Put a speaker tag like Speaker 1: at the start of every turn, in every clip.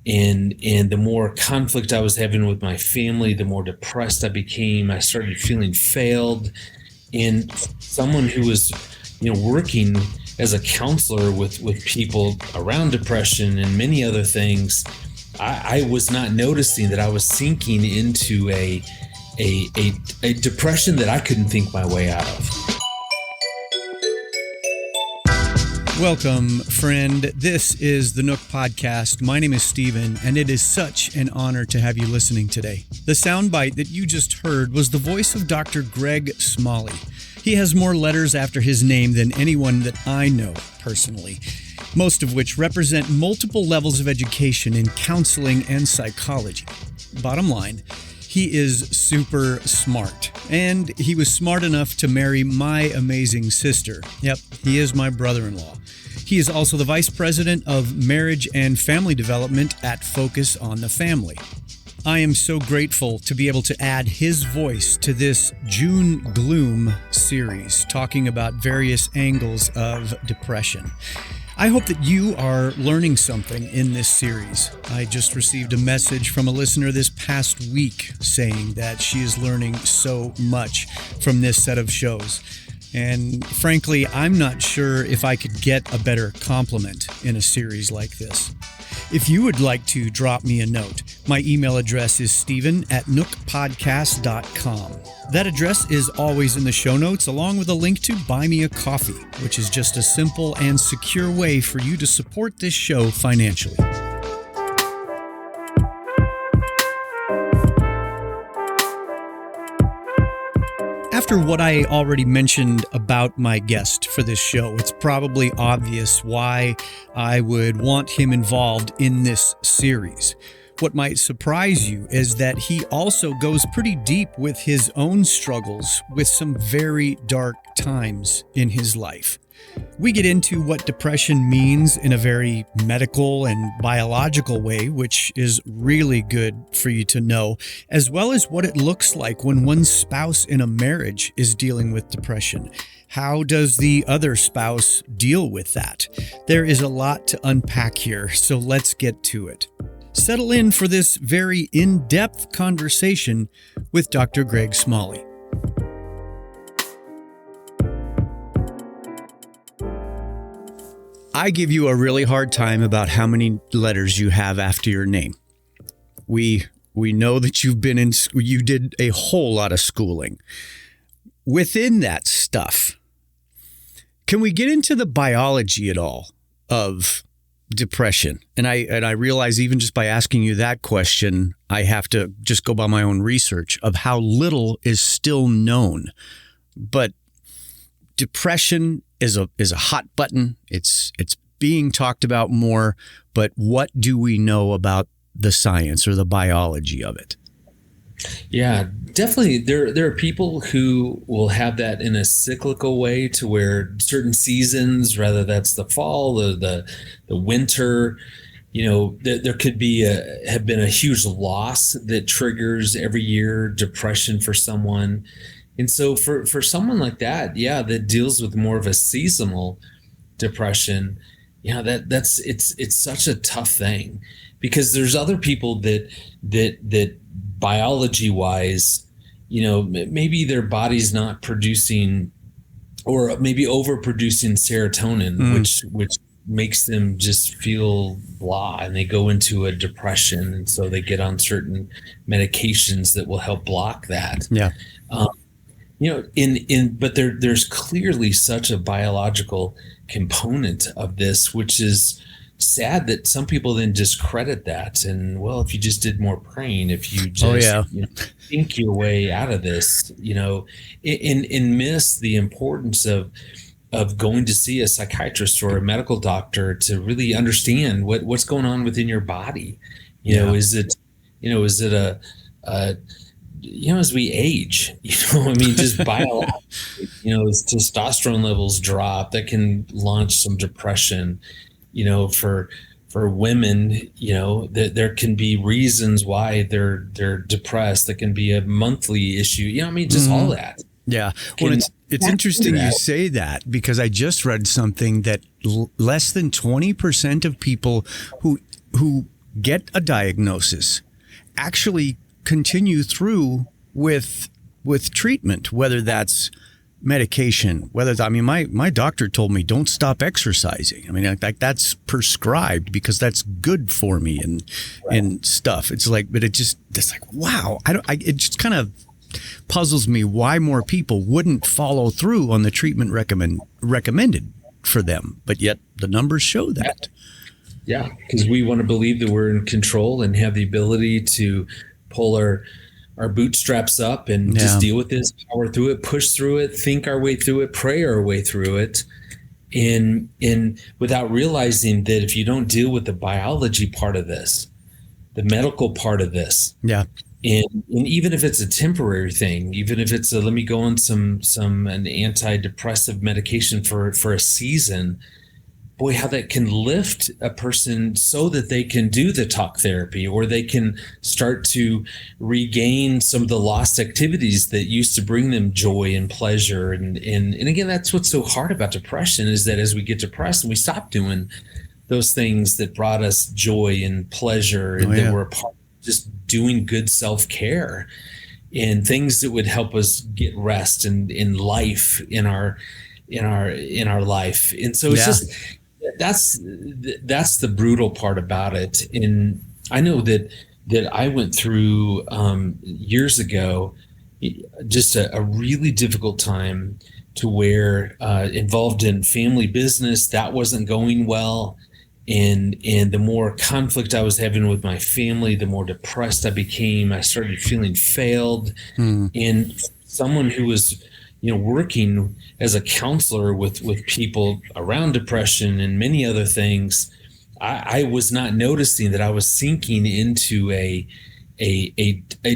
Speaker 1: And the more conflict I was having with my family, the more depressed I became. I started feeling failed. And someone who was, working as a counselor with people around depression and many other things, I was not noticing that I was sinking into a depression that I couldn't think my way out of.
Speaker 2: Welcome, friend. This is the Nook Podcast. My name is Steven, and it is such an honor to have you listening today. The soundbite that you just heard was the voice of Dr. Greg Smalley. He has more letters after his name than anyone that I know personally, most of which represent multiple levels of education in counseling and psychology. Bottom line, he is super smart, and he was smart enough to marry my amazing sister. Yep, he is my brother-in-law. He is also the Vice President of Marriage and Family Development at Focus on the Family. I am so grateful to be able to add his voice to this June Gloom series, talking about various angles of depression. I hope that you are learning something in this series. I just received a message from a listener this past week saying that she is learning so much from this set of shows. And frankly, I'm not sure if I could get a better compliment in a series like this. If you would like to drop me a note, my email address is steven@nookpodcast.com. That address is always in the show notes, along with a link to Buy Me a Coffee, which is just a simple and secure way for you to support this show financially. After what I already mentioned about my guest for this show, it's probably obvious why I would want him involved in this series. What might surprise you is that he also goes pretty deep with his own struggles with some very dark times in his life. We get into what depression means in a very medical and biological way, which is really good for you to know, as well as what it looks like when one spouse in a marriage is dealing with depression. How does the other spouse deal with that? There is a lot to unpack here, so let's get to it. Settle in for this very in-depth conversation with Dr. Greg Smalley. I give you a really hard time about how many letters you have after your name. We know that you did a whole lot of schooling. Within that stuff, can we get into the biology at all of depression? And I realize even just by asking you that question, I have to just go by my own research of how little is still known. But depression is a hot button. It's being talked about more, but what do we know about the science or the biology of it?
Speaker 1: Yeah, definitely. There are people who will have that in a cyclical way, to where certain seasons, rather that's the fall or the winter, there could be have been a huge loss that triggers every year depression for someone. And so for someone like that, that deals with more of a seasonal depression, it's such a tough thing, because there's other people that biology wise, maybe their body's not producing, or maybe overproducing serotonin, which makes them just feel blah, and they go into a depression. And so they get on certain medications that will help block that.
Speaker 2: Yeah.
Speaker 1: But there's clearly such a biological component of this, which is sad that some people then discredit that. And well, if you just did more praying, if you just think your way out of this, and miss the importance of going to see a psychiatrist or a medical doctor to really understand what's going on within your body. Is it as we age, just biologically, as testosterone levels drop, that can launch some depression. For women, there can be reasons why they're depressed. That can be a monthly issue. Just all that.
Speaker 2: Yeah. Well, it's interesting you say that, because I just read something that less than 20% of people who get a diagnosis, actually continue through with treatment, whether that's medication, my doctor told me don't stop exercising. I mean, like that's prescribed because that's good for me and stuff. It's like, but it's like, wow, it just kind of puzzles me why more people wouldn't follow through on the treatment recommended for them, but yet the numbers show that.
Speaker 1: Yeah, because we want to believe that we're in control and have the ability to pull our bootstraps up and just deal with this, power through it, push through it, think our way through it, pray our way through it, in without realizing that if you don't deal with the biology part of this, the medical part of this, and even if it's a temporary thing, even if it's let me go on an antidepressive medication for a season, boy, how that can lift a person so that they can do the talk therapy, or they can start to regain some of the lost activities that used to bring them joy and pleasure. And again, that's what's so hard about depression, is that as we get depressed and we stop doing those things that brought us joy and pleasure, and that were a part of just doing good self-care and things that would help us get rest and in life in our life. And so it's just, that's the brutal part about it. And I know that I went through years ago just a really difficult time, to where involved in family business that wasn't going well, and the more conflict I was having with my family, the more depressed I became. I started feeling failed. And someone who was working as a counselor with people around depression and many other things, I was not noticing that I was sinking into a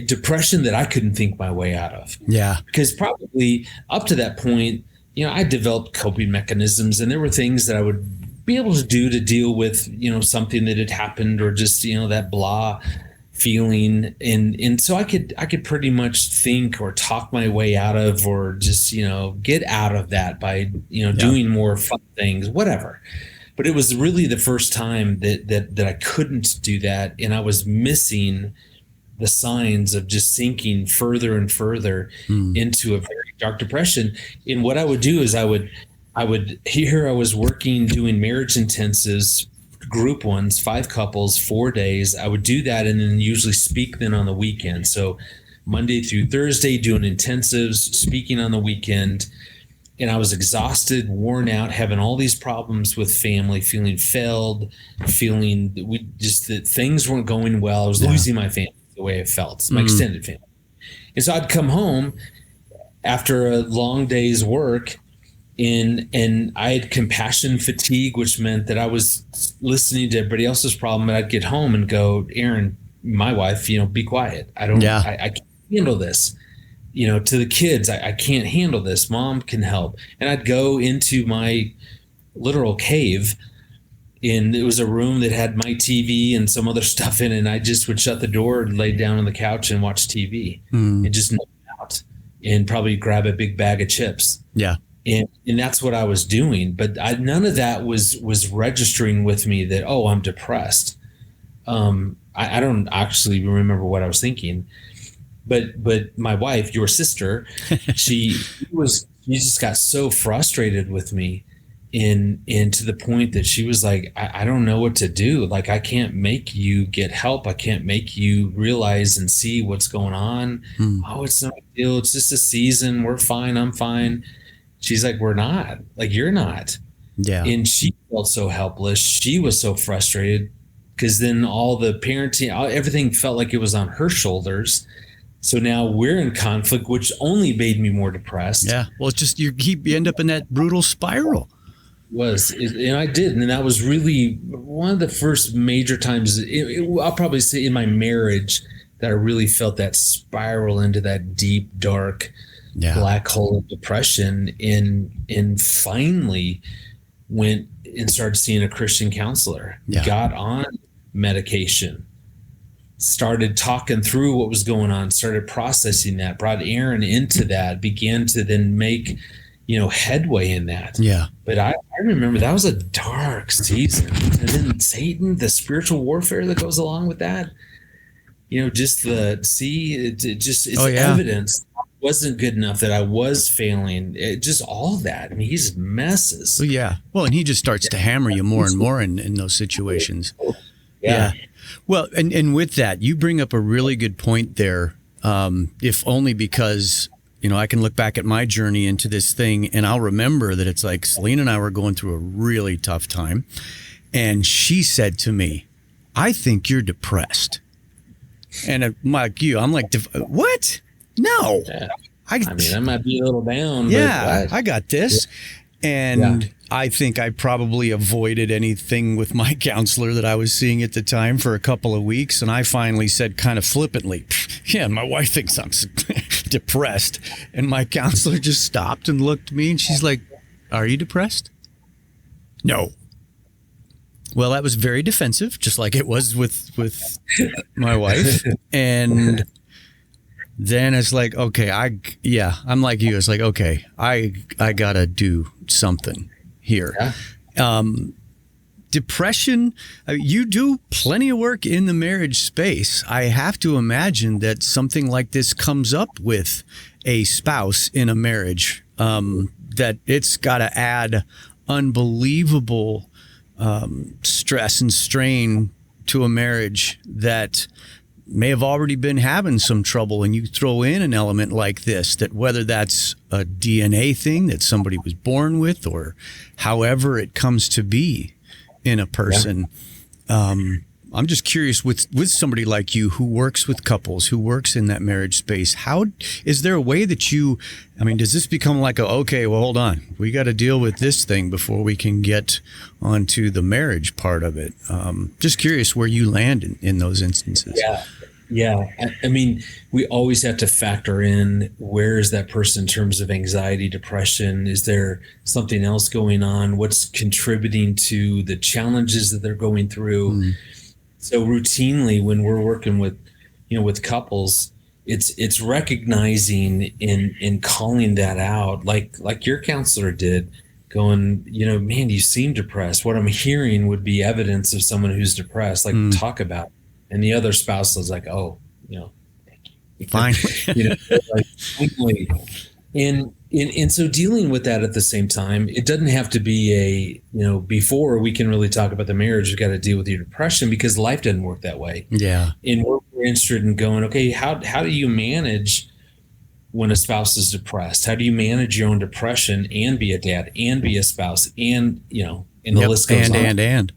Speaker 1: depression that I couldn't think my way out of.
Speaker 2: Yeah.
Speaker 1: Because probably up to that point, I developed coping mechanisms, and there were things that I would be able to do to deal with, something that had happened, or just, that blah feeling. And so I could pretty much think or talk my way out of, or just, get out of that by, doing more fun things, whatever. But it was really the first time that I couldn't do that. And I was missing the signs of just sinking further and further into a very dark depression. And what I would do is I was working, doing marriage intensives, group ones, 5 couples, 4 days. I would do that, and then usually speak then on the weekend. So Monday through Thursday, doing intensives, speaking on the weekend. And I was exhausted, worn out, having all these problems with family, feeling failed, feeling that things weren't going well. I was losing my family the way I felt, my extended family. And so I'd come home after a long day's work, and I had compassion fatigue, which meant that I was listening to everybody else's problem. And I'd get home and go, Aaron, my wife, be quiet. I can't handle this. To the kids, I can't handle this. Mom can help. And I'd go into my literal cave, and it was a room that had my TV and some other stuff in it. And I just would shut the door and lay down on the couch and watch TV and just nod out, and probably grab a big bag of chips.
Speaker 2: Yeah.
Speaker 1: And that's what I was doing. But none of that was registering with me that, oh, I'm depressed. I don't actually remember what I was thinking. But my wife, your sister, she just got so frustrated with me, and to the point that she was like, I don't know what to do. Like, I can't make you get help. I can't make you realize and see what's going on. Oh, it's no big deal. It's just a season. We're fine. I'm fine. She's like, we're not. Like, you're not. Yeah. And she felt so helpless. She was so frustrated, because then all the parenting, everything felt like it was on her shoulders. So now we're in conflict, which only made me more depressed.
Speaker 2: Yeah. Well, it's just you end up in that brutal spiral.
Speaker 1: And I did. And that was really one of the first major times, I'll probably say in my marriage, that I really felt that spiral into that deep, dark black hole of depression, and finally went and started seeing a Christian counselor, got on medication, started talking through what was going on, started processing that, brought Aaron into that, began to then make, headway in that.
Speaker 2: Yeah.
Speaker 1: But I remember that was a dark season. And then Satan, the spiritual warfare that goes along with that, just it just,
Speaker 2: Oh
Speaker 1: it's
Speaker 2: yeah.
Speaker 1: evidence I wasn't good enough, that I was failing. Just all that. I mean, he just
Speaker 2: Oh
Speaker 1: messes.
Speaker 2: yeah. Well, and he just starts to hammer you more and more in those situations.
Speaker 1: Yeah.
Speaker 2: Yeah. Well, and with that, you bring up a really good point there. If only because, I can look back at my journey into this thing and I'll remember that it's like Selena and I were going through a really tough time. And she said to me, I think you're depressed. And I'm like you, I'm like, what? No.
Speaker 1: Yeah.
Speaker 2: I
Speaker 1: I might be a little down, but
Speaker 2: Yeah,
Speaker 1: what?
Speaker 2: I got this.
Speaker 1: Yeah.
Speaker 2: And I think I probably avoided anything with my counselor that I was seeing at the time for a couple of weeks. And I finally said kind of flippantly, yeah, my wife thinks I'm depressed. And my counselor just stopped and looked at me and she's like, are you depressed? No. Well, that was very defensive, just like it was with my wife. And then it's like, okay, I'm like you. It's like, okay, I gotta do something here.
Speaker 1: Yeah.
Speaker 2: Depression, you do plenty of work in the marriage space. I have to imagine that something like this comes up with a spouse in a marriage, that it's got to add unbelievable stress and strain to a marriage that may have already been having some trouble, and you throw in an element like this, that whether that's a DNA thing that somebody was born with or however it comes to be in a person. Yeah. I'm just curious with somebody like you who works with couples, who works in that marriage space, how is there a way that does this become like okay, well, hold on, we got to deal with this thing before we can get onto the marriage part of it? Just curious where you land in those instances.
Speaker 1: Yeah. Yeah. I mean, we always have to factor in, where is that person in terms of anxiety, depression? Is there something else going on? What's contributing to the challenges that they're going through? Mm. So routinely when we're working with couples, it's recognizing and calling that out, like your counselor did, going, man, you seem depressed. What I'm hearing would be evidence of someone who's depressed. Like, talk about it. And the other spouse was like, oh, thank you.
Speaker 2: Fine.
Speaker 1: Like, finally. And so dealing with that at the same time, it doesn't have to be before we can really talk about the marriage, we've got to deal with your depression, because life doesn't work that way.
Speaker 2: Yeah.
Speaker 1: And we're interested in going, okay, how do you manage when a spouse is depressed? How do you manage your own depression and be a dad and be a spouse and, and the list goes on.
Speaker 2: And.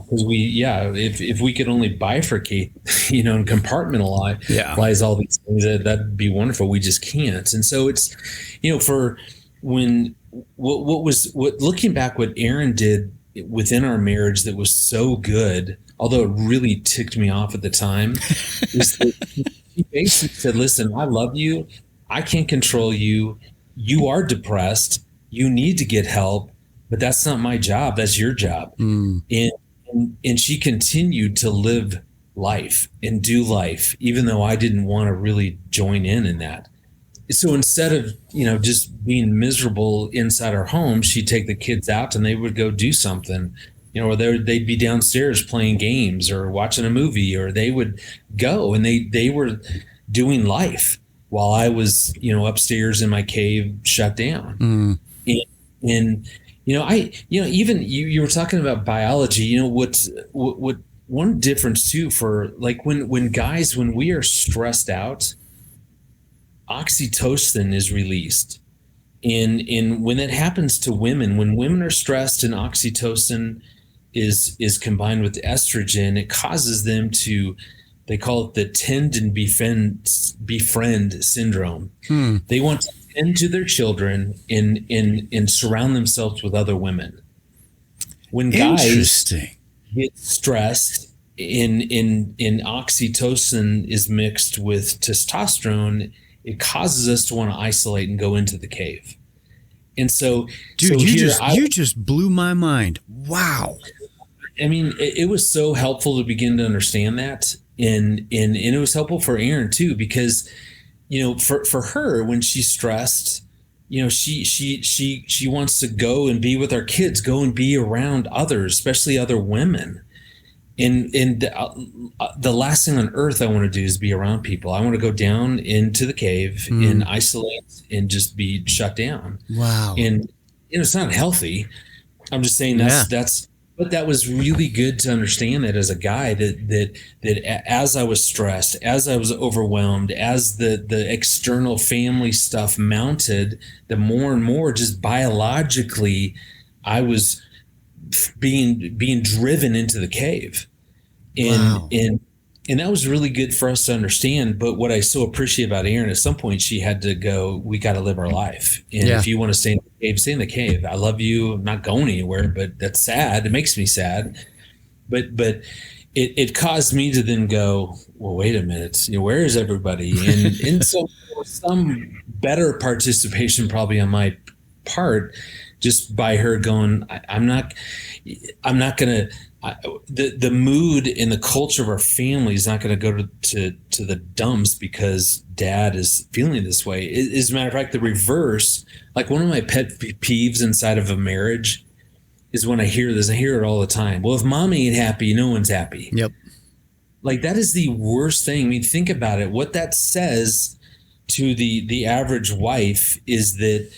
Speaker 1: Because if we could only bifurcate, and compartmentalize all these things, that'd be wonderful. We just can't. And so it's, for when looking back, what Aaron did within our marriage that was so good, although it really ticked me off at the time, is that he basically said, listen, I love you. I can't control you. You are depressed. You need to get help, but that's not my job. That's your job. And she continued to live life and do life, even though I didn't want to really join in that. So instead of, just being miserable inside our home, she'd take the kids out and they would go do something, or they'd be downstairs playing games or watching a movie, or they would go and they were doing life while I was, upstairs in my cave shut down. And even you were talking about biology, what one difference too, for like when we are stressed out, oxytocin is released. And when that happens to women, when women are stressed and oxytocin is combined with estrogen, it causes them to, they call it the tend and befriend syndrome. They want to tend to their children and surround themselves with other women. When guys get stressed, in oxytocin is mixed with testosterone, it causes us to want to isolate and go into the cave. And so,
Speaker 2: dude, you just blew my mind. Wow.
Speaker 1: I mean, it was so helpful to begin to understand that. And it was helpful for Aaron too, because for her, when she's stressed, she wants to go and be with our kids, go and be around others, especially other women. And the last thing on earth I want to do is be around people. I want to go down into the cave and
Speaker 2: Mm.
Speaker 1: isolate and just be shut down.
Speaker 2: Wow.
Speaker 1: And it's not healthy. I'm just saying
Speaker 2: Yeah.
Speaker 1: but that was really good to understand that as a guy, that as I was stressed, as I was overwhelmed, as the external family stuff mounted, the more and more just biologically I was being driven into the cave. and
Speaker 2: Wow.
Speaker 1: and and that was really good for us to understand. But what I so appreciate about Erin, at some point she had to go, we got to live our life, and
Speaker 2: Yeah.
Speaker 1: if you want to stay in the cave, stay in the cave. I love you, I'm not going anywhere. But that's sad, it makes me sad. But it caused me to then go, well, wait a minute, where is everybody? And so there was some better participation probably on my part, just by her going, I'm not gonna. The mood and the culture of our family is not going to go to the dumps because dad is feeling this way. As a matter of fact, the reverse. Like, one of my pet peeves inside of a marriage is when I hear this. I hear it all the time. Well, if mommy ain't happy, no one's happy.
Speaker 2: Yep.
Speaker 1: Like, that is the worst thing. I mean, think about it. What that says to the average wife is that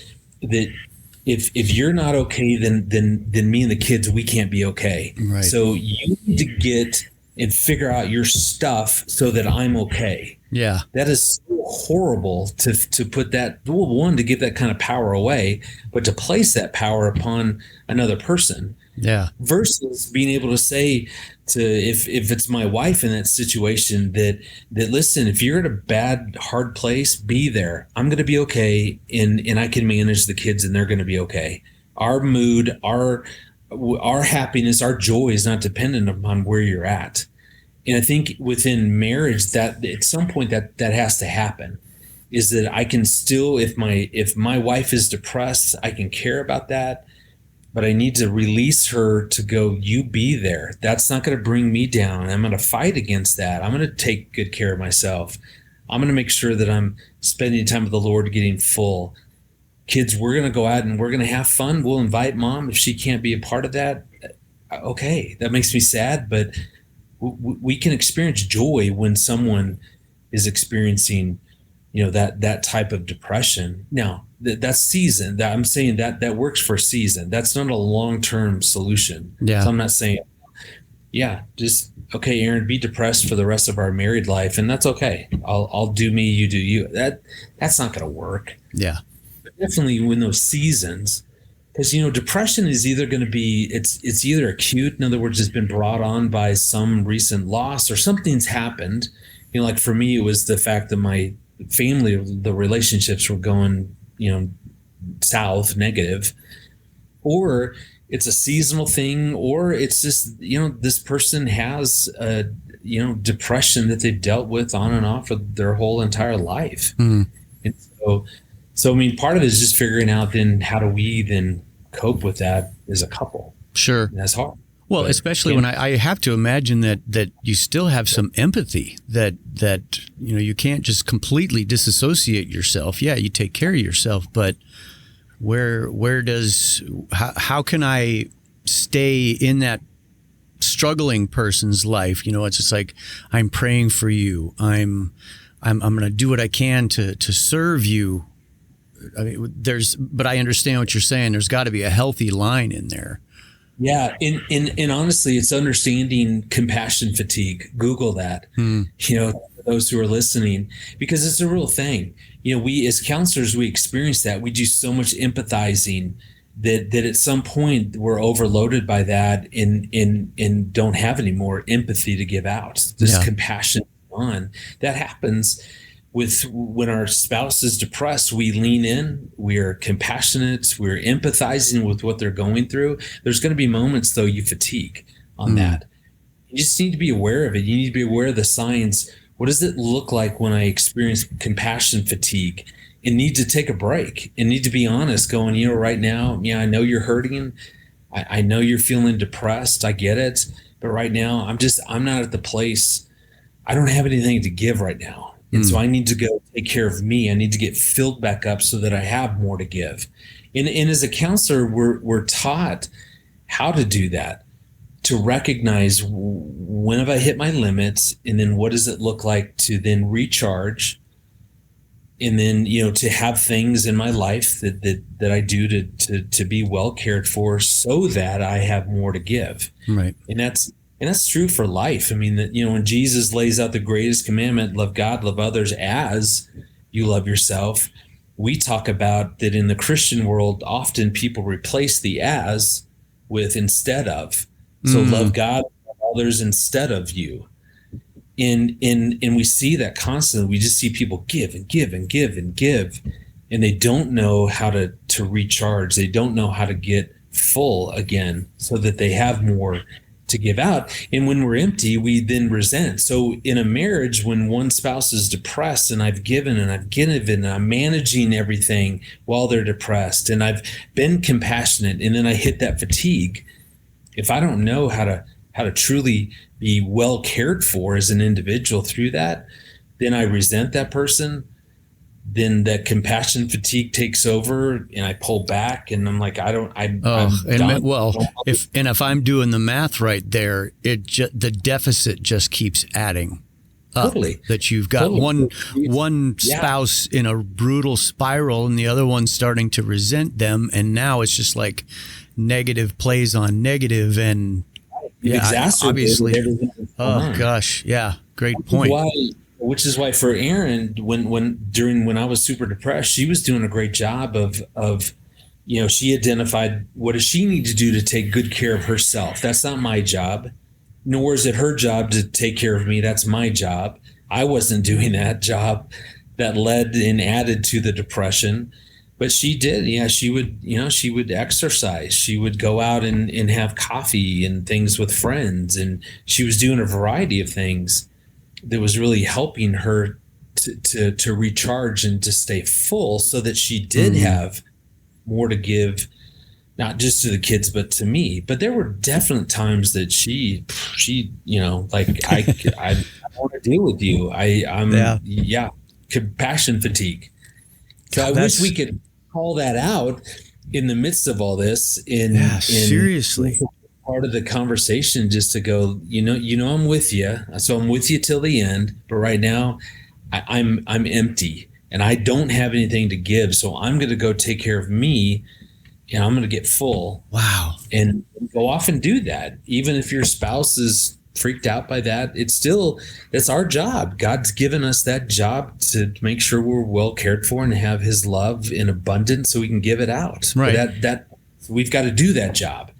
Speaker 1: if you're not okay, then me and the kids, we can't be okay.
Speaker 2: Right.
Speaker 1: So you need to get and figure out your stuff so that I'm okay.
Speaker 2: Yeah.
Speaker 1: That is so horrible to put that, well, one, to give that kind of power away, but to place that power upon another person.
Speaker 2: Yeah.
Speaker 1: Versus being able to say to, if it's my wife in that situation, that listen, if you're at a bad, hard place, be there. I'm going to be okay, and I can manage the kids, and they're going to be okay. Our mood, our happiness, our joy is not dependent upon where you're at. And I think within marriage, that at some point that has to happen, is that I can still, if my wife is depressed, I can care about that, but I need to release her to go, you be there. That's not going to bring me down. I'm going to fight against that. I'm going to take good care of myself. I'm going to make sure that I'm spending time with the Lord, getting full. Kids, we're going to go out and we're going to have fun. We'll invite mom. If she can't be a part of that, okay, that makes me sad, but we can experience joy when someone is experiencing, that type of depression. Now, that's season. That I'm saying that works for a season. That's not a long-term solution.
Speaker 2: Yeah.
Speaker 1: So I'm not saying, yeah, just okay, Erin, be depressed for the rest of our married life, and that's okay. I'll do me, you do you. That's not going to work.
Speaker 2: Yeah.
Speaker 1: But definitely when those seasons, because depression is either going to be, it's either acute, in other words, it's been brought on by some recent loss or something's happened. Like for me, it was the fact that my family, the relationships were going, south, negative, or it's a seasonal thing, or it's just, this person has a, depression that they've dealt with on and off of their whole entire life.
Speaker 2: Mm.
Speaker 1: And so I mean, part of it is just figuring out then how do we then cope with that as a couple.
Speaker 2: Sure.
Speaker 1: And that's hard.
Speaker 2: Well,
Speaker 1: But,
Speaker 2: especially when I have to imagine that you still have some empathy, that you can't just completely disassociate yourself. Yeah, you take care of yourself, but how can I stay in that struggling person's life? It's just like, I'm praying for you. I'm going to do what I can to serve you. I mean, but I understand what you're saying. There's got to be a healthy line in there.
Speaker 1: yeah, and honestly, it's understanding compassion fatigue. Google that. For those who are listening, because it's a real thing. We as counselors, we experience that. We do so much empathizing that at some point we're overloaded by that and don't have any more empathy to give out. This compassion on that happens with when our spouse is depressed. We lean in, we're compassionate, we're empathizing with what they're going through. There's going to be moments though you fatigue on that. You just need to be aware of it. You need to be aware of the signs. What does it look like when I experience compassion fatigue and need to take a break and need to be honest, going, right now, I know you're hurting. I know you're feeling depressed. I get it. But right now I'm not at the place. I don't have anything to give right now. And so I need to go take care of me. I need to get filled back up so that I have more to give. And as a counselor, we're taught how to do that, to recognize when have I hit my limits, and then what does it look like to then recharge, and then to have things in my life that I do to be well cared for, so that I have more to give.
Speaker 2: Right.
Speaker 1: And that's true for life. I mean, that when Jesus lays out the greatest commandment, love God, love others as you love yourself, we talk about that in the Christian world. Often people replace the as with instead of. So love God, love others instead of you. And we see that constantly. We just see people give and give and give and give, and they don't know how to recharge. They don't know how to get full again so that they have more to give out. And when we're empty, we then resent. So in a marriage, when one spouse is depressed, and I've given and I've given and I'm managing everything while they're depressed, and I've been compassionate, and then I hit that fatigue, if I don't know how to truly be well cared for as an individual through that, then I resent that person. Then that compassion fatigue takes over, and I pull back, and I'm like, I'm done.
Speaker 2: Well, if I'm doing the math right there, the deficit just keeps adding up.
Speaker 1: Totally.
Speaker 2: That you've got one spouse in a brutal spiral, and the other one starting to resent them, and now it's just like negative plays on negative, and obviously. Oh gosh, yeah, great point.
Speaker 1: Which is why for Erin, when I was super depressed, she was doing a great job of she identified what does she need to do to take good care of herself. That's not my job, nor is it her job to take care of me. That's my job. I wasn't doing that job. That led and added to the depression. But she did. Yeah, she would exercise. She would go out and have coffee and things with friends. And she was doing a variety of things that was really helping her to recharge and to stay full, so that she did have more to give, not just to the kids, but to me. But there were definite times that she like, I don't want to deal with you. Compassion fatigue. So I wish we could call that out in the midst of all this.
Speaker 2: Seriously.
Speaker 1: Part of the conversation, just to go, I'm with you. So I'm with you till the end. But right now I'm empty and I don't have anything to give. So I'm going to go take care of me, and I'm going to get full.
Speaker 2: Wow.
Speaker 1: And go off and do that. Even if your spouse is freaked out by that, that's our job. God's given us that job to make sure we're well cared for and have his love in abundance so we can give it out.
Speaker 2: Right.
Speaker 1: That we've got to do that job.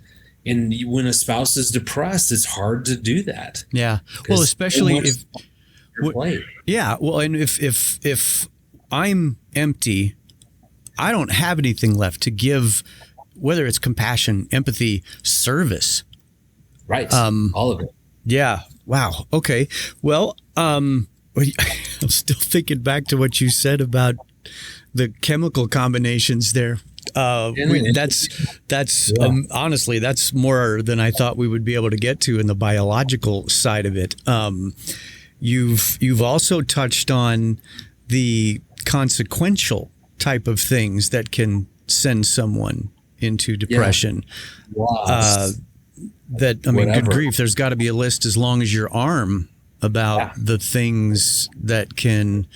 Speaker 1: And when a spouse is depressed, it's hard to do that.
Speaker 2: Yeah. Well, especially if and if I'm empty, I don't have anything left to give, whether it's compassion, empathy, service.
Speaker 1: Right. All of it.
Speaker 2: Yeah. Wow. Okay. Well, I'm still thinking back to what you said about the chemical combinations there. Honestly, that's more than I thought we would be able to get to in the biological side of it. You've also touched on the consequential type of things that can send someone into depression. Good grief, there's got to be a list as long as your arm about the things that can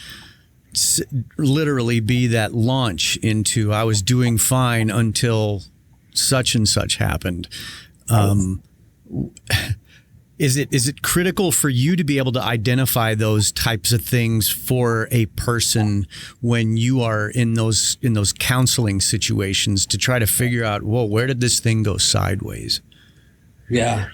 Speaker 2: literally be that launch into I was doing fine until such and such happened. Is it critical for you to be able to identify those types of things for a person when you are in those counseling situations to try to figure out, well, where did this thing go sideways?
Speaker 1: Yeah.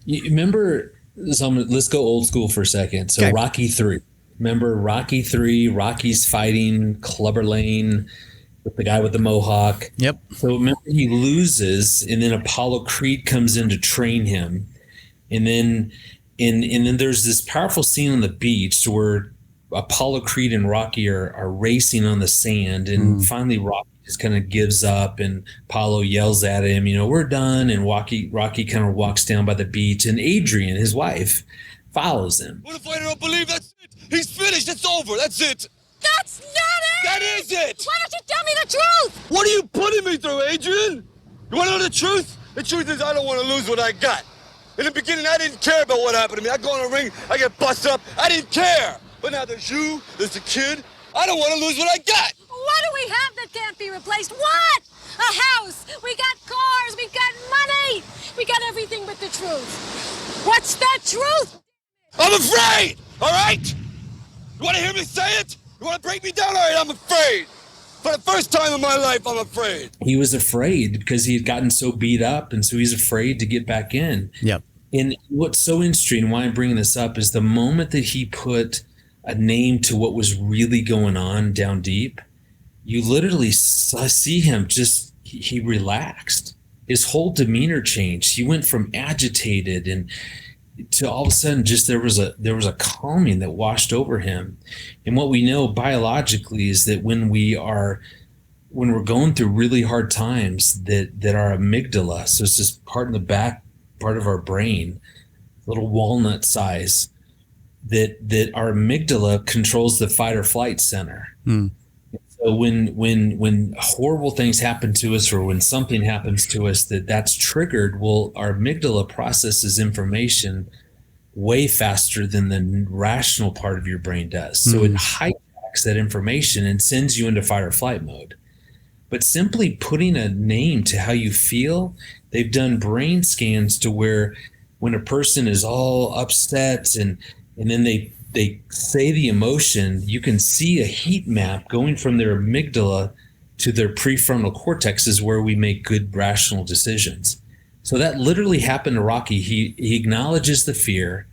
Speaker 1: You remember, let's go old school for a second. So okay. Rocky 3. Remember Rocky 3, Rocky's fighting Clubber Lang with the guy with the mohawk.
Speaker 2: Yep.
Speaker 1: So remember he loses, and then Apollo Creed comes in to train him. And then there's this powerful scene on the beach where Apollo Creed and Rocky are racing on the sand, and finally Rocky just kind of gives up, and Apollo yells at him, we're done. And Rocky kind of walks down by the beach, and Adrian, his wife, follows him.
Speaker 3: What if I don't believe that's it? He's finished. It's over. That's it.
Speaker 4: That's not it!
Speaker 3: That is it!
Speaker 4: Why don't you tell me the truth?
Speaker 3: What are you putting me through, Adrian? You want to know the truth? The truth is I don't want to lose what I got. In the beginning, I didn't care about what happened to me. I go in the ring, I get busted up. I didn't care. But now there's you, there's the kid. I don't want to lose what I got.
Speaker 4: What do we have that can't be replaced? What? A house. We got cars. We got money. We got everything but the truth. What's the truth?
Speaker 3: I'm afraid, all right? You want to hear me say it? You want to break me down? All right, I'm afraid. For the first time in my life, I'm afraid.
Speaker 1: He was afraid because he had gotten so beat up, and so he's afraid to get back in.
Speaker 2: Yep.
Speaker 1: And what's so interesting, why I'm bringing this up, is the moment that he put a name to what was really going on down deep, you literally see him just, he relaxed. His whole demeanor changed. He went from agitated and to all of a sudden just there was a calming that washed over him. And what we know biologically is that when we're going through really hard times, that our amygdala, so it's just part in the back part of our brain, little walnut size, that our amygdala controls the fight or flight center. So when horrible things happen to us, or when something happens to us that's triggered, well, our amygdala processes information way faster than the rational part of your brain does. So it hijacks that information and sends you into fight or flight mode. But simply putting a name to how you feel, they've done brain scans to where when a person is all upset and then they say the emotion, you can see a heat map going from their amygdala to their prefrontal cortex is where we make good rational decisions. So that literally happened to Rocky. He acknowledges the fear.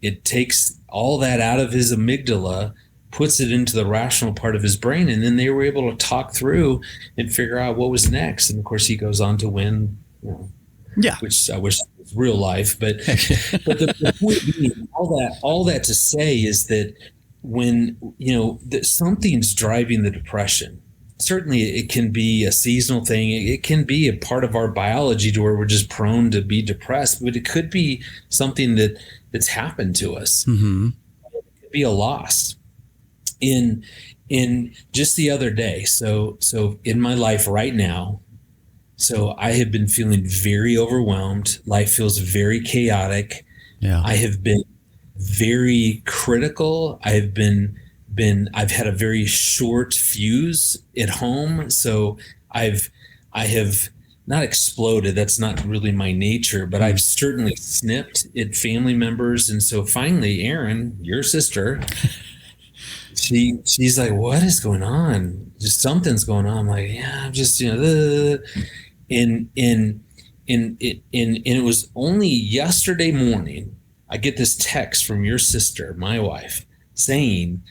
Speaker 1: It takes all that out of his amygdala, puts it into the rational part of his brain, and then they were able to talk through and figure out what was next. And of course, he goes on to win, which I wish was real life. But the point being, all that to say is that when that something's driving the depression, certainly it can be a seasonal thing. It can be a part of our biology to where we're just prone to be depressed, but it could be something that's happened to us.
Speaker 2: Mm-hmm.
Speaker 1: It could be a loss. In just the other day, so in my life right now, so I have been feeling very overwhelmed. Life feels very chaotic.
Speaker 2: Yeah.
Speaker 1: I have been very critical. I've had a very short fuse at home. So I have not exploded. That's not really my nature, but I've certainly snipped at family members. And so finally, Erin, your sister, she's like, what is going on? Just something's going on. I'm like, yeah, I'm just, and it was only yesterday morning, I get this text from your sister, my wife, saying,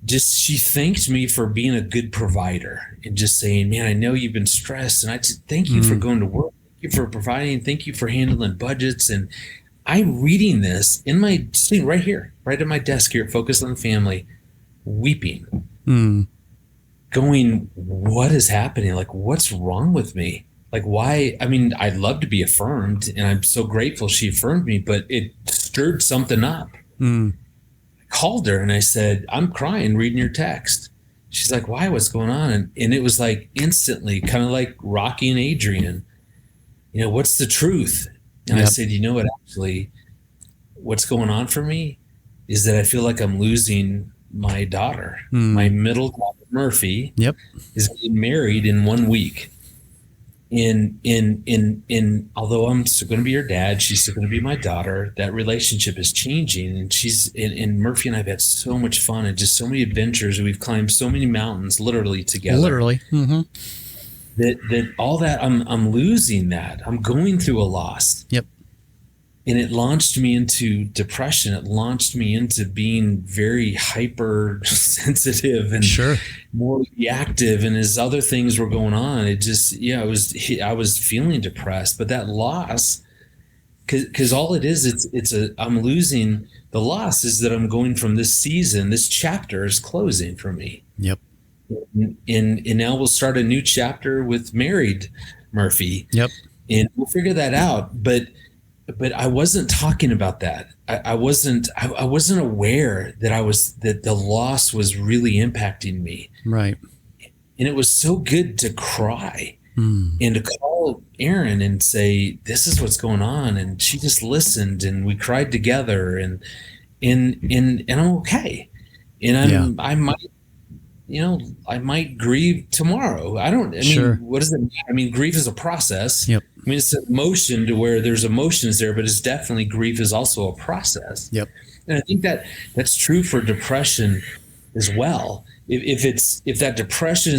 Speaker 1: she thanked me for being a good provider and just saying, man, I know you've been stressed, and I just thank you for going to work. Thank you for providing. Thank you for handling budgets. And I'm reading this sitting right here, right at my desk here at Focus on the Family, weeping, going, what is happening? Like, what's wrong with me? Like, why? I mean, I'd love to be affirmed, and I'm so grateful she affirmed me, but it stirred something up. I called her and I said, I'm crying reading your text. She's like, why? What's going on? And it was like instantly, kind of like Rocky and Adrian, what's the truth? And I said, what actually, what's going on for me is that I feel like I'm losing my daughter. My middle daughter, Murphy, is getting married in 1 week. In although I'm still going to be her dad, she's still going to be my daughter. That relationship is changing, and Murphy and I've had so much fun and just so many adventures. We've climbed so many mountains, literally together.
Speaker 2: Literally,
Speaker 1: that all that I'm losing that. I'm going through a loss.
Speaker 2: Yep.
Speaker 1: And it launched me into depression. It launched me into being very hypersensitive and more reactive. And as other things were going on, it just, I was feeling depressed. But that loss, because all it is, I'm losing. The loss is that I'm going from this season. This chapter is closing for me.
Speaker 2: Yep.
Speaker 1: And now we'll start a new chapter with married Murphy.
Speaker 2: Yep.
Speaker 1: And we'll figure that out. But but I wasn't talking about that. I wasn't aware that the loss was really impacting me.
Speaker 2: Right.
Speaker 1: And it was so good to cry
Speaker 2: Mm.
Speaker 1: and to call Erin and say, this is what's going on. And she just listened and we cried together and I'm okay. And
Speaker 2: Yeah.
Speaker 1: I might, I might grieve tomorrow. I
Speaker 2: Sure.
Speaker 1: mean, what does it mean? I mean, grief is a process.
Speaker 2: Yep.
Speaker 1: I mean, it's an emotion to where there's emotions there, but it's definitely grief is also a process.
Speaker 2: Yep.
Speaker 1: And I think that that's true for depression as well. If that depression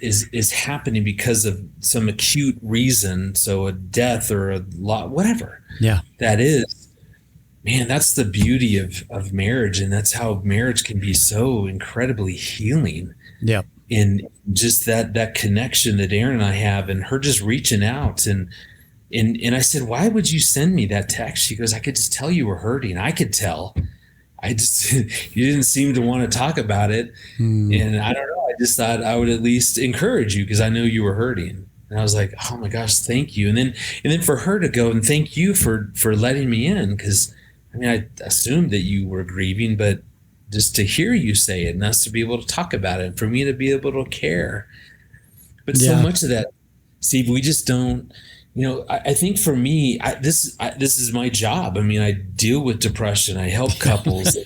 Speaker 1: is happening because of some acute reason, so a death or a lot, whatever
Speaker 2: Yeah.
Speaker 1: that is, man, that's the beauty of marriage, and that's how marriage can be so incredibly healing.
Speaker 2: Yep.
Speaker 1: In just that connection that Erin and I have, and her just reaching out and I said, why would you send me that text? She goes, I could just tell you were hurting. I could tell. I just you didn't seem to want to talk about it, and I don't know. I just thought I would at least encourage you because I know you were hurting. And I was like, oh my gosh, thank you. And then for her to go and thank you for letting me in, because I mean I assumed that you were grieving, but just to hear you say it and us to be able to talk about it and for me to be able to care. But so
Speaker 2: Yeah.
Speaker 1: much of that, Steve, we just don't. I think for me, this is my job. I mean, I deal with depression. I help couples.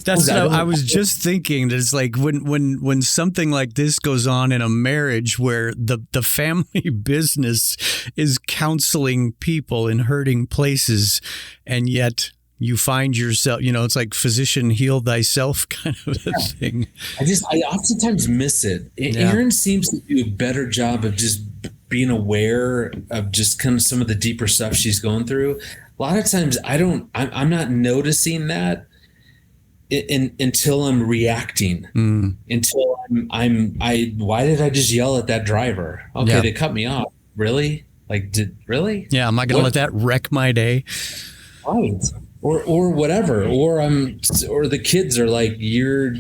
Speaker 2: That's what
Speaker 1: I
Speaker 2: I
Speaker 1: don't-
Speaker 2: was just thinking. That it's like when something like this goes on in a marriage where the family business is counseling people in hurting places, and yet you find yourself, it's like physician heal thyself kind of a thing.
Speaker 1: I oftentimes miss it.
Speaker 2: Yeah.
Speaker 1: Erin seems to do a better job of just being aware of just kind of some of the deeper stuff she's going through. A lot of times I'm not noticing that until I'm reacting, until why did I just yell at that driver? Okay,
Speaker 2: Yeah.
Speaker 1: they cut me off. Really? Like, really?
Speaker 2: Yeah, am I going to let that wreck my day?
Speaker 1: Right. Or whatever. Or the kids are like, you're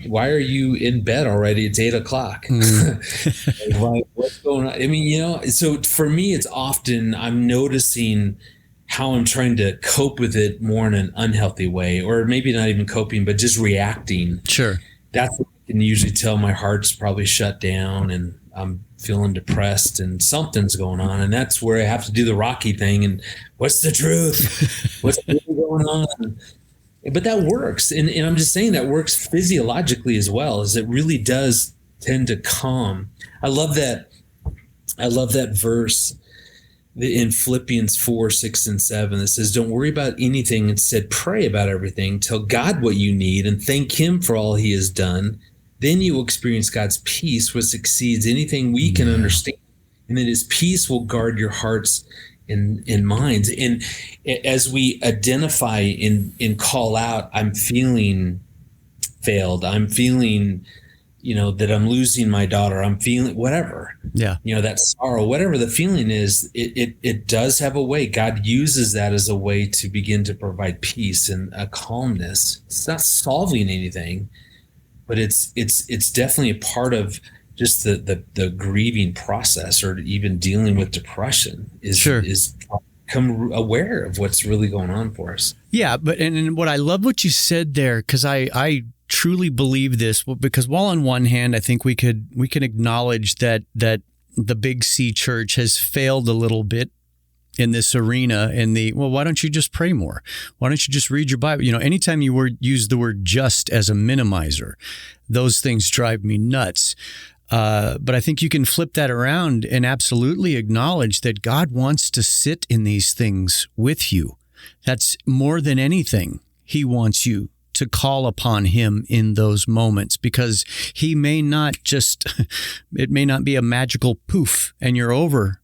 Speaker 1: why are you in bed already? It's 8:00. Like, what's going on? I mean, so for me, it's often I'm noticing how I'm trying to cope with it more in an unhealthy way, or maybe not even coping, but just reacting.
Speaker 2: Sure.
Speaker 1: That's what I can usually tell my heart's probably shut down and I'm feeling depressed and something's going on. And that's where I have to do the Rocky thing. And what's the truth? What's really going on? But that works. And I'm just saying that works physiologically as well, as it really does tend to calm. I love that verse in Philippians 4:6-7 that says, don't worry about anything. Instead, pray about everything. Tell God what you need and thank him for all he has done. Then you will experience God's peace, which exceeds anything we can understand. And then his peace will guard your hearts and minds. And as we identify and call out, I'm feeling failed. I'm feeling, that I'm losing my daughter. I'm feeling whatever.
Speaker 2: Yeah.
Speaker 1: That sorrow, whatever the feeling is, it does have a way. God uses that as a way to begin to provide peace and a calmness. It's not solving anything, but it's definitely a part of just the grieving process, or even dealing with depression is become aware of what's really going on for us.
Speaker 2: Yeah, but and what I love what you said there, because I truly believe this, because while on one hand I think we can acknowledge that the Big C Church has failed a little bit in this arena, why don't you just pray more? Why don't you just read your Bible? Anytime you use the word just as a minimizer, those things drive me nuts. But I think you can flip that around and absolutely acknowledge that God wants to sit in these things with you. That's more than anything. He wants you to call upon him in those moments, because he may not it may not be a magical poof and you're over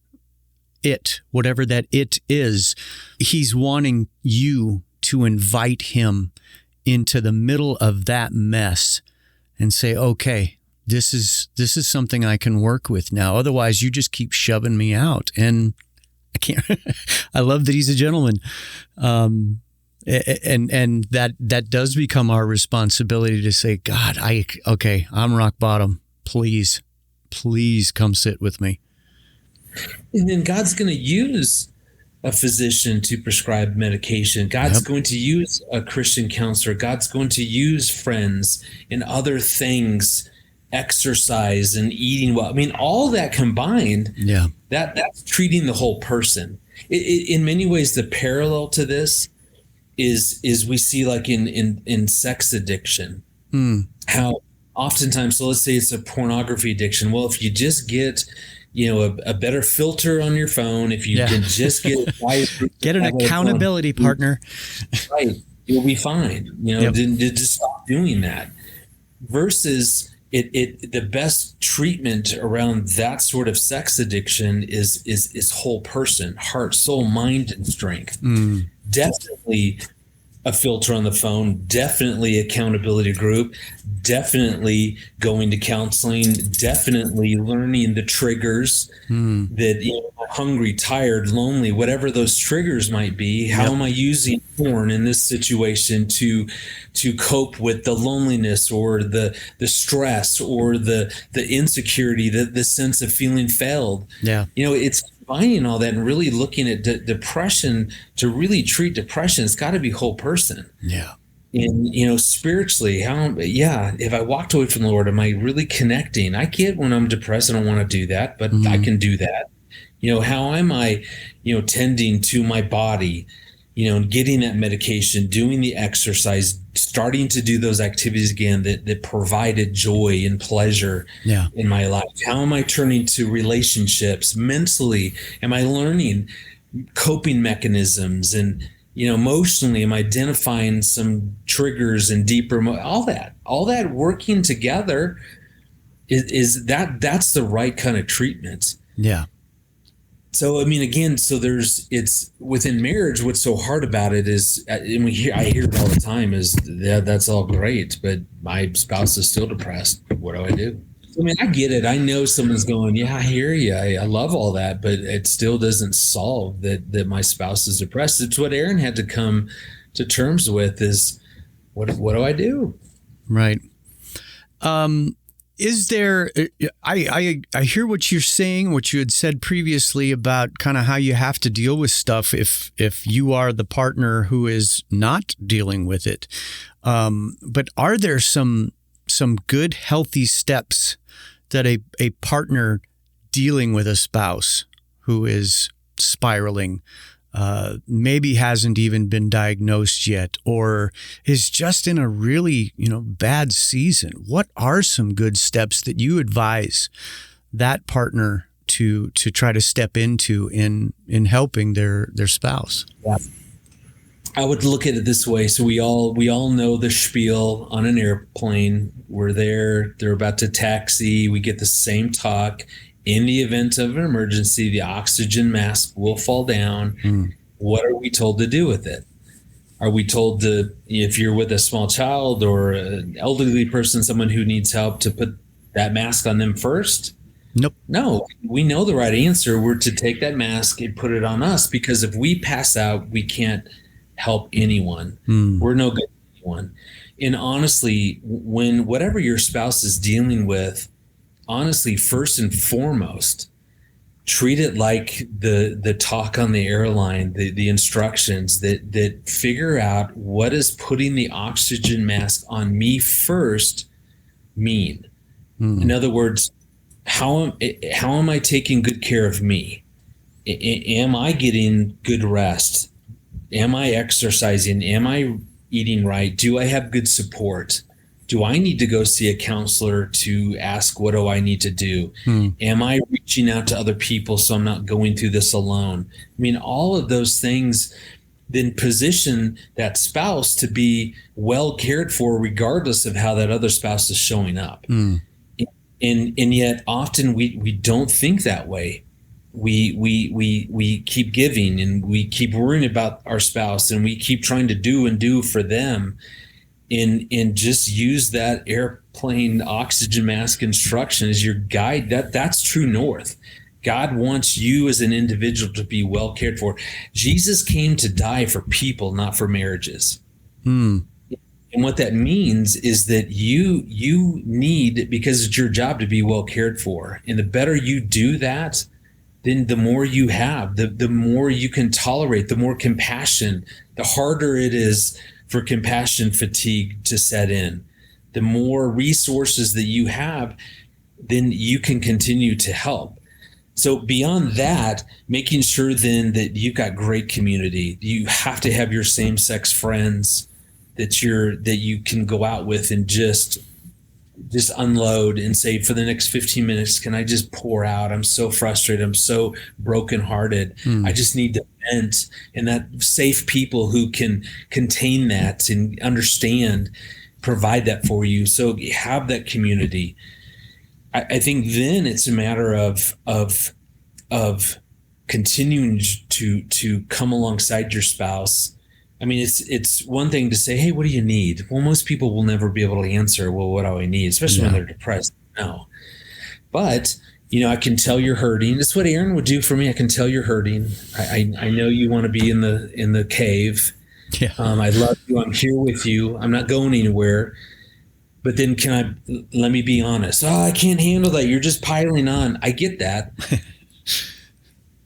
Speaker 2: it, whatever that it is. He's wanting you to invite him into the middle of that mess and say, okay, this is something I can work with now. Otherwise, you just keep shoving me out, and I can't. I love that he's a gentleman, and that does become our responsibility to say, God, I'm rock bottom. Please come sit with me.
Speaker 1: And then God's going to use a physician to prescribe medication. God's
Speaker 2: Yep.
Speaker 1: going to use a Christian counselor. God's going to use friends and other things, exercise and eating well. I mean, all that combined,
Speaker 2: Yeah.
Speaker 1: that's treating the whole person. In many ways, the parallel to this is we see like in sex addiction, how oftentimes, so let's say it's a pornography addiction. Well, if you just get, a better filter on your phone, if you
Speaker 2: Yeah.
Speaker 1: can just
Speaker 2: Get an accountability partner.
Speaker 1: right, you'll be fine.
Speaker 2: Yep.
Speaker 1: Just stop doing that. Versus the best treatment around that sort of sex addiction is whole person, heart, soul, mind, and strength. Definitely a filter on the phone, definitely accountability group, definitely going to counseling, definitely learning the triggers that hungry, tired, lonely, whatever those triggers might be. How am I using porn in this situation to cope with the loneliness or the stress or the insecurity, the sense of feeling failed?
Speaker 2: Yeah.
Speaker 1: It's combining all that and really looking at depression. To really treat depression, it's got to be whole person.
Speaker 2: Yeah.
Speaker 1: And spiritually, if I walked away from the Lord, am I really connecting? I get when I'm depressed, I don't want to do that, but I can do that. How am I tending to my body, getting that medication, doing the exercise, starting to do those activities again that provided joy and pleasure in my life? How am I turning to relationships mentally? Am I learning coping mechanisms? And emotionally, am I identifying some triggers and deeper, all that working together that's the right kind of treatment.
Speaker 2: Yeah.
Speaker 1: So, I mean, again, it's within marriage, what's so hard about it is, and I hear it all the time is, that's all great, but my spouse is still depressed. What do I do? I mean, I get it. I know someone's going, yeah, I hear you. I love all that, but it still doesn't solve that my spouse is depressed. It's what Aaron had to come to terms with is, what do I do?
Speaker 2: Right. Is there, I hear what you're saying, what you had said previously about kind of how you have to deal with stuff if you are the partner who is not dealing with it. But are there some good, healthy steps that a partner dealing with a spouse who is spiraling, maybe hasn't even been diagnosed yet, or is just in a really, bad season? What are some good steps that you advise that partner to try to step into in helping their spouse?
Speaker 1: Yeah. I would look at it this way. So we all know the spiel on an airplane. We're there, they're about to taxi. We get the same talk. In the event of an emergency, the oxygen mask will fall down. What are we told to do with it? Are we told to, if you're with a small child or an elderly person, someone who needs help, to put that mask on them first?
Speaker 2: Nope.
Speaker 1: No, we know the right answer. We're to take that mask and put it on us, because if we pass out, we can't help anyone. We're no good to anyone. And honestly, when whatever your spouse is dealing with, honestly, first and foremost, treat it like the talk on the airline, the instructions that figure out, what does putting the oxygen mask on me first mean? In other words, how am I taking good care of me? Am I getting good rest? Am I exercising? Am I eating right? Do I have good support? Do I need to go see a counselor to ask, what do I need to do? Am I reaching out to other people so I'm not going through this alone? I mean, all of those things then position that spouse to be well cared for, regardless of how that other spouse is showing up. And yet often we don't think that way. We keep giving, and we keep worrying about our spouse, and we keep trying to do for them, and just use that airplane oxygen mask instruction as your guide. That's true north. God wants you as an individual to be well cared for. Jesus came to die for people, not for marriages. And what that means is that you need, because it's your job to be well cared for. And the better you do that, then the more you have, the more you can tolerate, the more compassion, the harder it is for compassion fatigue to set in. The more resources that you have, then you can continue to help. So beyond that, making sure then that you've got great community. You have to have your same-sex friends that you can go out with and just unload and say, for the next 15 minutes, can I just pour out? I'm so frustrated. I'm so brokenhearted. I just need to vent. And that safe people who can contain that and understand, provide that for you. So you have that community. I think then it's a matter of continuing to come alongside your spouse. I mean, it's one thing to say, hey, what do you need? Well, most people will never be able to answer, well, what do I need? Especially when they're depressed. No. But, I can tell you're hurting. That's what Aaron would do for me. I can tell you're hurting. I know you want to be in the cave.
Speaker 2: Yeah.
Speaker 1: I love you. I'm here with you. I'm not going anywhere. But then let me be honest. Oh, I can't handle that. You're just piling on. I get that.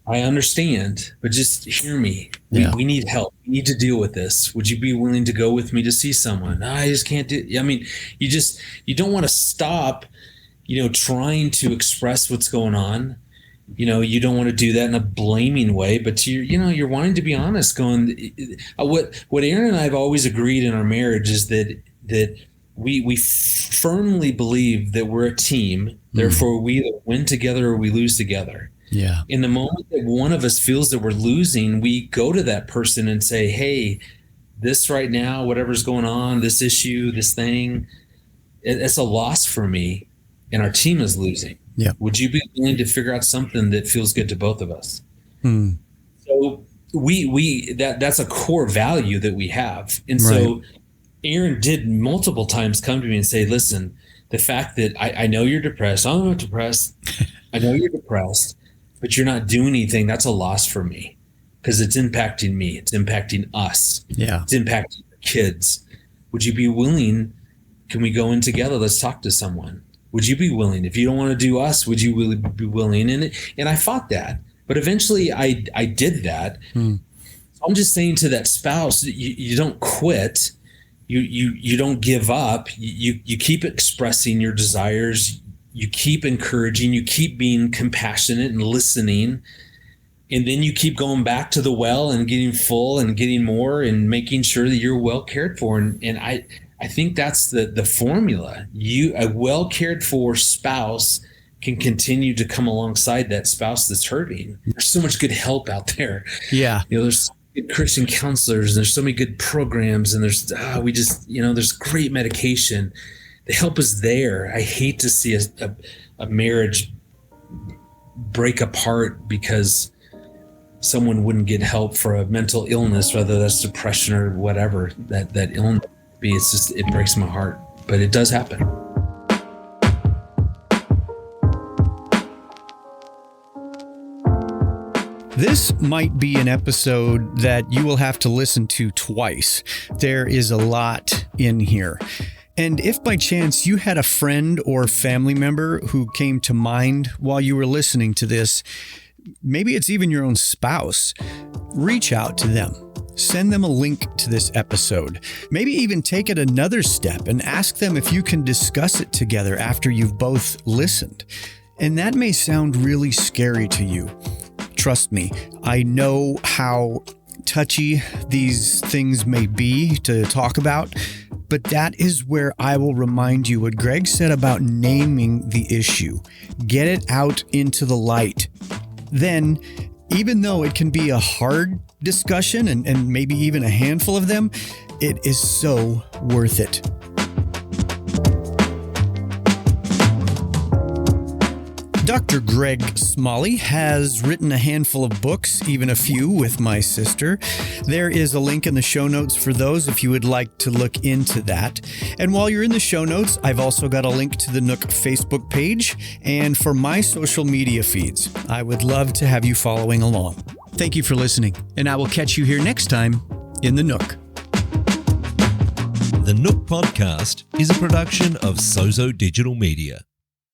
Speaker 1: I understand, but just hear me. We need help. We need to deal with this. Would you be willing to go with me to see someone? No, I just can't do. I mean, you don't want to stop, trying to express what's going on. You don't want to do that in a blaming way, but you're wanting to be honest. Going, what Aaron and I have always agreed in our marriage is that we firmly believe that we're a team. Therefore, we either win together or we lose together.
Speaker 2: Yeah.
Speaker 1: In the moment that one of us feels that we're losing, we go to that person and say, hey, this right now, whatever's going on, this issue, this thing, it's a loss for me and our team is losing.
Speaker 2: Yeah.
Speaker 1: Would you be willing to figure out something that feels good to both of us? So that's a core value that we have. And so Aaron did multiple times come to me and say, listen, the fact that I know you're depressed, I'm not depressed. I know you're depressed, but you're not doing anything. That's a loss for me because it's impacting me. It's impacting us.
Speaker 2: Yeah.
Speaker 1: It's impacting the kids. Would you be willing? Can we go in together? Let's talk to someone. Would you be willing? If you don't want to do us, would you really be willing? And I fought that, but eventually I did that. So I'm just saying to that spouse, you don't quit. You don't give up. You keep expressing your desires. You keep encouraging, you keep being compassionate and listening. And then you keep going back to the well and getting full and getting more and making sure that you're well cared for. And I think that's the formula. A well cared for spouse can continue to come alongside that spouse that's hurting. There's so much good help out there.
Speaker 2: Yeah.
Speaker 1: There's good Christian counselors, and there's so many good programs, and there's great medication. The help is there. I hate to see a marriage break apart because someone wouldn't get help for a mental illness, whether that's depression or whatever that illness be. It breaks my heart, but it does happen.
Speaker 2: This might be an episode that you will have to listen to twice. There is a lot in here. And if by chance you had a friend or family member who came to mind while you were listening to this, maybe it's even your own spouse, reach out to them. Send them a link to this episode. Maybe even take it another step and ask them if you can discuss it together after you've both listened. And that may sound really scary to you. Trust me, I know how touchy these things may be to talk about, but that is where I will remind you what Greg said about naming the issue. Get it out into the light. Then, even though it can be a hard discussion and maybe even a handful of them, it is so worth it. Dr. Greg Smalley has written a handful of books, even a few with my sister. There is a link in the show notes for those if you would like to look into that. And while you're in the show notes, I've also got a link to the Nook Facebook page and for my social media feeds. I would love to have you following along. Thank you for listening, and I will catch you here next time in the Nook.
Speaker 5: The Nook Podcast is a production of Sozo Digital Media.